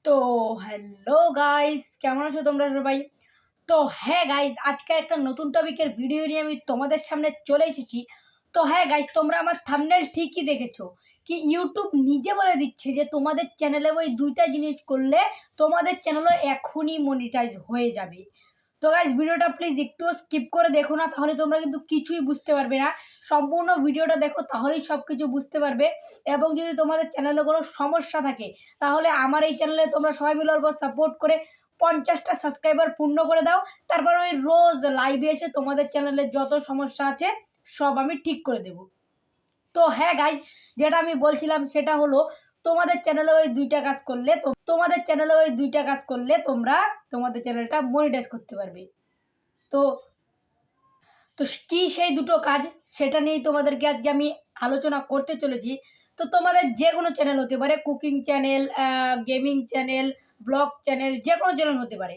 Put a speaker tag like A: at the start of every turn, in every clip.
A: তো hello guys, কেমন আছো তোমরা সবাই? তো হ্যাঁ গাইস, আজকে একটা নতুন টপিকের ভিডিও নিয়ে আমি তোমাদের সামনে চলে এসেছি। তো হ্যাঁ গাইস, তোমরা আমার থাম্বনেল ঠিকই দেখেছো কি ইউটিউব নিজে বলে দিচ্ছে যে তোমাদের চ্যানেলে ওই দুইটা জিনিস করলে তোমাদের চ্যানেলও এখনই মনিটাইজ হয়ে যাবে। তো গাইস, ভিডিওটা প্লিজ একটু স্কিপ করে দেখো না, তাহলে তোমরা কিন্তু কিছুই বুঝতে পারবে না। সম্পূর্ণ ভিডিওটা দেখো, তাহলেই সব কিছু বুঝতে পারবে। এবং যদি তোমাদের চ্যানেলে কোনো সমস্যা থাকে, তাহলে আমার এই চ্যানেলে তোমরা সবাই মিলে অল্প সাপোর্ট করে 50টা সাবস্ক্রাইবার পূর্ণ করে দাও। তারপর আমি রোজ লাইভে এসে তোমাদের চ্যানেলে যত সমস্যা আছে সব আমি ঠিক করে দেব। তো হ্যাঁ গাইজ, যেটা আমি বলছিলাম সেটা হলো, তোমাদের চ্যানেলে ওই দুইটা কাজ করলে তোমরা তোমাদের চ্যানেলটা মনিটাইজ করতে পারবে। তো তো কি সেই দুটো কাজ, সেটা নিয়েই তোমাদেরকে আজকে আমি আলোচনা করতে চলেছি। তো তোমাদের যে কোনো চ্যানেল হতে পারে, cooking channel, gaming channel, blog channel, যে কোনো চ্যানেল হতে পারে।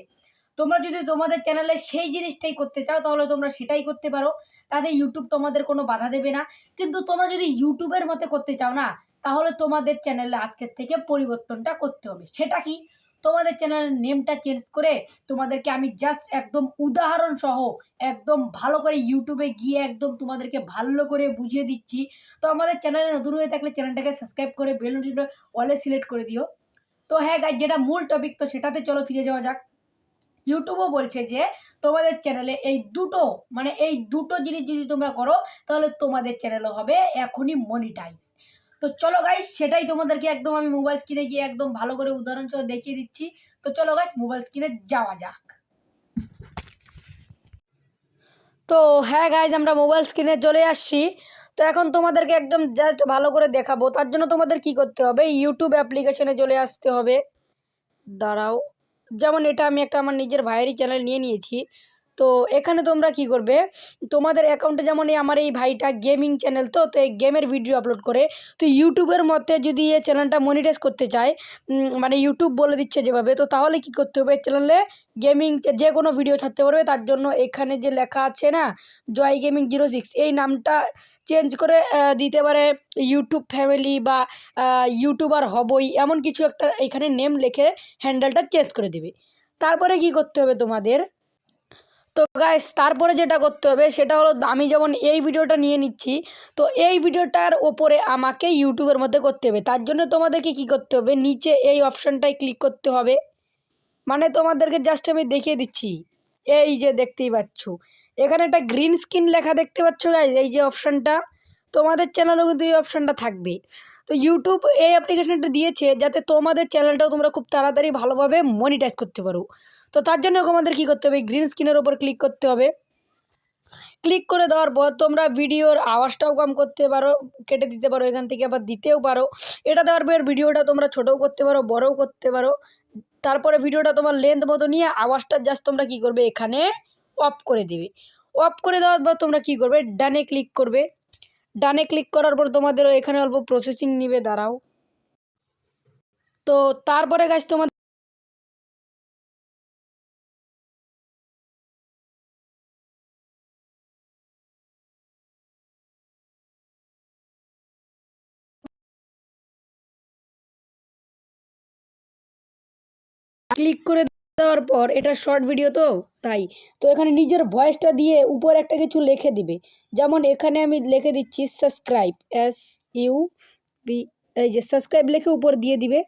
A: তোমরা যদি তোমাদের চ্যানেলে সেই জিনিসটাই করতে চাও, তাহলে তোমরা সেটাই করতে পারো, তাতে ইউটিউব তোমাদের কোনো বাধা দেবে না। কিন্তু তোমরা যদি ইউটিউবের মতো করতে চাও না, তাহলে তোমাদের চ্যানেলে আজকের থেকে পরিবর্তনটা করতে হবে। সেটা কি? তোমাদের চ্যানেলের নেমটা চেঞ্জ করে তোমাদেরকে আমি জাস্ট একদম উদাহরণ সহ একদম ভালো করে ইউটিউবে গিয়ে একদম তোমাদেরকে ভালো করে বুঝিয়ে দিচ্ছি। তো আমাদের চ্যানেলে নতুন হয়ে থাকলে চ্যানেলটাকে সাবস্ক্রাইব করে বেল নোটিফিকেশনটা অলে সিলেক্ট করে দিও। তো হ্যাঁ গাইজ, যেটা মূল টপিক, তো সেটাতে চলো ফিরে যাওয়া যাক। ইউটিউবও বলছে যে তোমাদের চ্যানেলে এই দুটো জিনিস যদি তোমরা করো, তাহলে তোমাদের চ্যানেলও হবে এখনই মনিটাইজ। তো চলো গাইজ, সেটাই তোমাদেরকে একদম আমি মোবাইল স্ক্রিনে গিয়ে একদম ভালো করে উদাহরণ সহ দেখিয়ে দিচ্ছি। তো চলো গাইজ, মোবাইল স্ক্রিনে যাওয়া যাক। তো হ্যাঁ গাইজ, আমরা মোবাইল স্ক্রিনে চলে আসছি। তো এখন তোমাদেরকে একদম জাস্ট ভালো করে দেখাবো। তার জন্য তোমাদের কি করতে হবে, ইউটিউব অ্যাপ্লিকেশনে চলে আসতে হবে। দাঁড়াও, যেমন এটা আমি একটা আমার নিজের ভাইয়েরই চ্যানেল নিয়ে নিয়েছি। তো এখানে তোমরা কি করবে, তোমাদের অ্যাকাউন্টে যেমন আমার এই ভাইটা গেমিং চ্যানেল, তো এই গেমের ভিডিও আপলোড করে। তো ইউটিউবের মধ্যে যদি এই চ্যানেলটা মনিটাইজ করতে চায়, মানে ইউটিউব বলে দিচ্ছে যেভাবে, তো তাহলে কি করতে হবে, চ্যানেলে গেমিং যে কোনো ভিডিও ছাড়তে পারবে। তার জন্য এখানে যে লেখা আছে না, জয় গেমিং 06, এই নামটা চেঞ্জ করে দিতে পারে ইউটিউব ফ্যামিলি বা ইউটিউবার হবই, এমন কিছু একটা এখানে নেম লিখে হ্যান্ডেলটা চেঞ্জ করে দেবে। তারপরে কি করতে হবে তোমাদের, তো গাইস তারপরে যেটা করতে হবে সেটা হলো, আমি যেমন এই ভিডিওটা নিয়ে নিচ্ছি, তো এই ভিডিওটার ওপরে আমাকে ইউটিউবের মধ্যে করতে হবে। তার জন্য তোমাদেরকে কি করতে হবে, নিচে এই অপশানটায় ক্লিক করতে হবে। মানে তোমাদেরকে জাস্ট আমি দেখিয়ে দিচ্ছি, এই যে দেখতেই পাচ্ছ এখানে একটা গ্রিন স্ক্রিন লেখা দেখতে পাচ্ছ গাইস, এই যে অপশানটা, তোমাদের চ্যানেলেও কিন্তু এই অপশানটা থাকবে। তো ইউটিউব এই অ্যাপ্লিকেশনটা দিয়েছে যাতে তোমাদের চ্যানেলটাও তোমরা খুব তাড়াতাড়ি ভালোভাবে মনিটাইজ করতে পারো। তো তার জন্য তোমাদের কী করতে হবে, গ্রিন স্ক্রিনের ওপর ক্লিক করতে হবে। ক্লিক করে দেওয়ার পর তোমরা ভিডিওর আওয়াজটাও কম করতে পারো, কেটে দিতে পারো, এখান থেকে আবার দিতেও পারো। এটা দেওয়ার পর ভিডিওটা তোমরা ছোটও করতে পারো, বড়ও করতে পারো। তারপরে ভিডিওটা তোমার লেন্থ মতো নিয়ে আওয়াজটা জাস্ট তোমরা কী করবে, এখানে অফ করে দেবে। অফ করে দেওয়ার পর তোমরা কী করবে, ডানে ক্লিক করবে। ডানে ক্লিক করার পর তোমাদের এখানে অল্প প্রসেসিং নিবে, দাঁড়াও। তো তারপরে গাছ তোমাদের ক্লিক করে দেওয়ার পর, এটা শর্ট ভিডিও তো তাই, তো এখানে নিজের ভয়েসটা দিয়ে উপর একটা কিছু লিখে দিবে। যেমন এখানে আমি লিখে দিচ্ছি সাবস্ক্রাইব, SUB, এই যে সাবস্ক্রাইব লিখে উপর দিয়ে দিবে।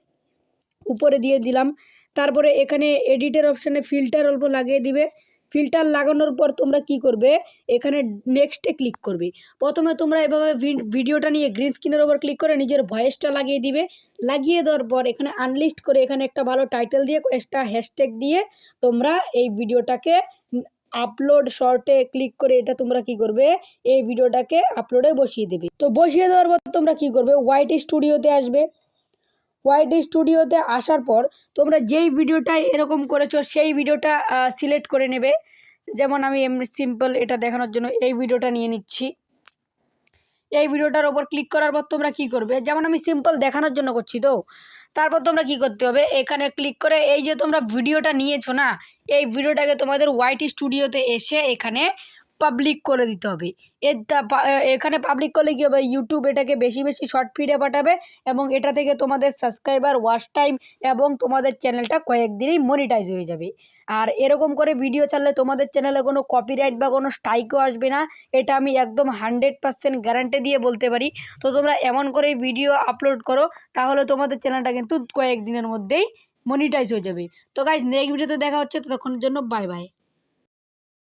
A: উপরে দিয়ে দিলাম। তারপরে এখানে এডিটের অপশানে ফিল্টার অল্প লাগিয়ে দিবে। ফিল্টার লাগানোর পর তোমরা কি করবে, এখানে নেক্সটে ক্লিক করবে। প্রথমে তোমরা এভাবে ভিডিওটা নিয়ে গ্রিন স্ক্রিনের ওপর ক্লিক করে নিজের ভয়েসটা লাগিয়ে দিবে। লাগিয়ে দেওয়ার পর এখানে আনলিস্ট করে এখানে একটা ভালো টাইটেল দিয়ে একটা হ্যাশট্যাগ দিয়ে তোমরা এই ভিডিওটাকে আপলোড শর্টে ক্লিক করে এটা তোমরা কি করবে, এই ভিডিওটাকে আপলোডে বসিয়ে দেবে। তো বসিয়ে দেওয়ার পর তোমরা কি করবে, ওয়াইটি স্টুডিওতে আসবে। ওয়াইটি স্টুডিওতে আসার পর তোমরা যেই ভিডিওটায় এরকম করেছো সেই ভিডিওটা সিলেক্ট করে নেবে। যেমন আমি এমনি সিম্পল এটা দেখানোর জন্য এই ভিডিওটা নিয়ে নিচ্ছি। এই ভিডিওটার ওপর ক্লিক করার পর তোমরা কি করবে, যেমন আমি সিম্পল দেখানোর জন্য করছি, তো তারপর তোমরা কি করতে হবে, এখানে ক্লিক করে এই যে তোমরা ভিডিওটা নিয়েছো না, এই ভিডিওটাকে তোমাদের ওয়াইটি স্টুডিওতে এসে এখানে পাবলিক করে দিতে হবে। এখানে পাবলিক করলে কী হবে, ইউটিউব এটাকে বেশি বেশি শর্ট ফিডে পাঠাবে এবং এটা থেকে তোমাদের সাবস্ক্রাইবার, ওয়াচ টাইম এবং তোমাদের চ্যানেলটা কয়েকদিনেই মনিটাইজ হয়ে যাবে। আর এরকম করে ভিডিও ছাড়লে তোমাদের চ্যানেলে কোনো কপিরাইট বা কোনো স্ট্রাইকও আসবে না, এটা আমি একদম 100% গ্যারান্টি দিয়ে বলতে পারি। তো তোমরা এমন করে ভিডিও আপলোড করো, তাহলে তোমাদের চ্যানেলটা কিন্তু কয়েকদিনের মধ্যেই মনিটাইজ হয়ে যাবে। তো গাইজ নেক্সট ভিডিওতে দেখা হচ্ছে, ততক্ষণের জন্য বাই বাই।